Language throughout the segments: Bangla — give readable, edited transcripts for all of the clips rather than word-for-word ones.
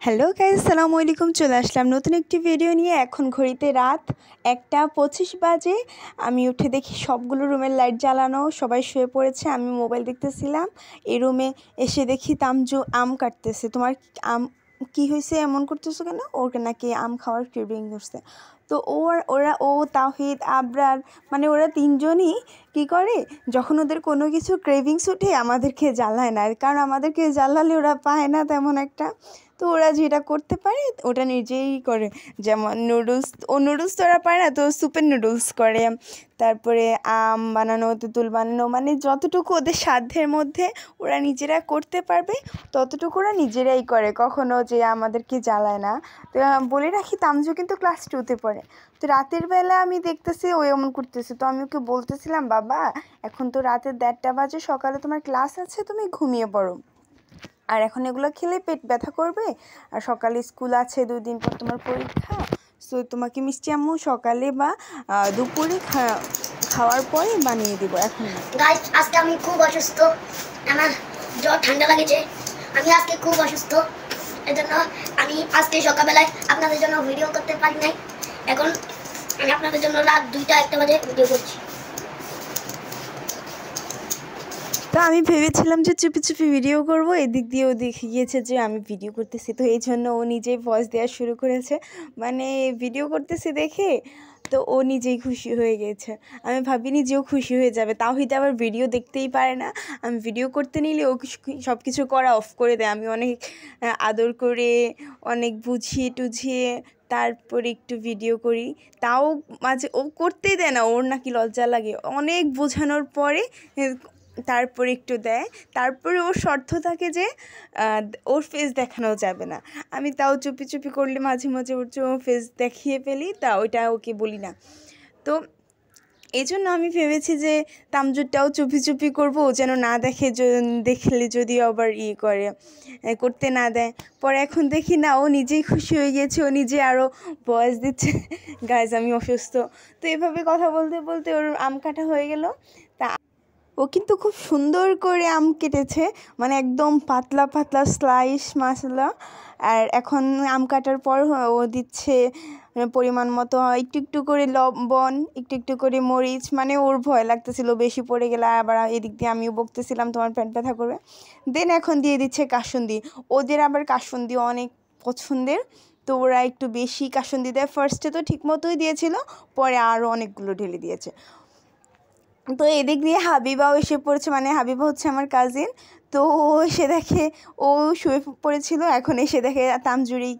হ্যালো গাইস, আসসালামু আলাইকুম। চলে আসলাম নতুন একটি ভিডিও নিয়ে। এখন ঘড়িতে রাত 1:25 বাজে। আমি উঠে দেখি সবগুলো রুমের লাইট জ্বালানো, সবাই শুয়ে পড়েছে। আমি মোবাইল দেখতেছিলাম। এই রুমে এসে দেখি তামজু আম কাটতেছে। তোমার আম কি হয়েছে, এমন করতেছো কেন? ওর নাকি আম খাওয়ার ক্রেভিং করছে। তো তাওহিদ, আবরার, মানে ওরা তিনজনই কী করে, যখন ওদের কোনো কিছু ক্রেভিংস ওঠে আমাদেরকে জ্বালায় না, কারণ আমাদেরকে জ্বালালে ওরা পায় না তেমন একটা। তো ওরা যেটা করতে পারে ওটা নিজেই করে। যেমন নুডলস তো ওরা পারে না, তো সুপের নুডলস করে। তারপরে আম বানানো, তেঁতুল বানানো, মানে যতটুকু ওদের সাধ্যের মধ্যে ওরা নিজেরা করতে পারবে ততটুকু ওরা নিজেরাই করে, কখনো যে আমাদেরকে জ্বালায় না। তো বলে রাখি, তামজু কিন্তু ক্লাস 2-তে পড়ে। তো রাতের বেলা আমি দেখতেছি ও এমন করতেছে। তো আমি ওকে বলতেছিলাম, বাবা এখন তো রাতের 1:30 বাজে, সকালে তোমার ক্লাস আছে, তুমি ঘুমিয়ে পড়ো। আর এখন এগুলো খেলে পেট ব্যথা করবে, আর সকালে স্কুল আছে, 2 দিন পর তোমার পরীক্ষা। সো তোমাকে মিষ্টি আম্মু সকালে বা দুপুরে খাওয়ার পরে বানিয়ে দিব, এখন না। গাইস, আজকে আমি খুব অসুস্থ, আমার জ্বর ঠান্ডা লাগেছে, আমি আজকে খুব অসুস্থ। এজন্য আমি আজকে সকালবেলায় আপনাদের জন্য ভিডিও করতে পারি নাই। এখন আমি আপনাদের জন্য রাত 2টা-1টা বাজে ভিডিও করছি। তো আমি ভেবেছিলাম যে চুপি চুপি ভিডিও করব, এদিক দিয়ে ও দেখে গিয়েছে যে আমি ভিডিও করতেছি, তো এই জন্য ও নিজেই ভয়েস দেওয়া শুরু করেছে, মানে ভিডিও করতেছি দেখে। তো ও নিজেই খুশি হয়ে গেছে। আমি ভাবিনি যে ও খুশি হয়ে যাবে। তাওহিদ আবার ভিডিও দেখতেই পারে না। আমি ভিডিও করতে নিলে ও সব কিছু করা অফ করে দেয়। আমি অনেক আদর করে, অনেক বুঝিয়ে টুঝিয়ে তারপরে একটু ভিডিও করি, তাও মাঝে ও করতেই দেয় না, ওর নাকি লজ্জা লাগে। অনেক বোঝানোর পরে তারপরে একটু দেয়। তারপরে ওর শর্ত থাকে যে ওর ফেস দেখানো যাবে না। আমি তাও চুপি চুপি করলে মাঝে মাঝে ওর ফেস দেখিয়ে ফেলি, তা ওইটা ওকে বলি না। তো এই জন্য আমি ভেবেছি যে তামজুরটাও চুপি চুপি করবো, ও যেন না দেখে, দেখলে যদি আবার করে করতে না দেয়। পরে এখন দেখি না, ও নিজেই খুশি হয়ে গিয়েছে, ও নিজে আরও ভয়েস দিচ্ছে, গাইজ আমি অসুস্থ। তো এভাবে কথা বলতে বলতে ওর আম কাটা হয়ে গেল। তা ও কিন্তু খুব সুন্দর করে আম কেটেছে, মানে একদম পাতলা পাতলা স্লাইস মশলা। আর এখন আম কাটার পর ও দিচ্ছে পরিমাণ মতো একটু একটু করে লবণ, একটু একটু করে মরিচ, মানে ওর ভয় লাগতেছিল বেশি পড়ে গেলে, আবার এদিক দিয়ে আমিও বকতেছিলাম তোমার পেট ব্যথা করবে। দেন এখন দিয়ে দিচ্ছে কাসুন্দি। ওদের আবার কাসুন্দি অনেক পছন্দের, তো ওরা একটু বেশি কাসুন্দি দেয়। ফার্স্টে তো ঠিক মতোই দিয়েছিল, পরে আরও অনেকগুলো ঢেলে দিয়েছে। তো এদিক দিয়ে হাবিবাও এসে পড়েছে, মানে হাবিবা হচ্ছে আমার কাজিন। তো ও এসে দেখে, ও শুয়ে পড়েছিল, এখন এসে দেখে তামজুরি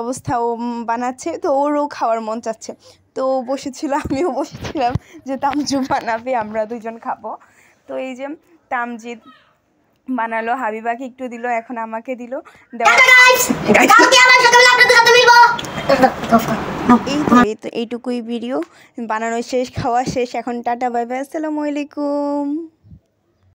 অবস্থা, ও বানাচ্ছে। তো ওরও খাওয়ার মন চাচ্ছে, তো ও বসেছিল, আমিও বসেছিলাম যে তামজু বানাবে, আমরা দুজন খাবো। তো এই যে তামজিদ বানালো, হাবিবাকে একটু দিল, এখন আমাকে দিল। এইটুকুই ভিডিও বানানো শেষ, খাওয়া শেষ, এখন টাটা বাই বাই, আসসালামু আলাইকুম।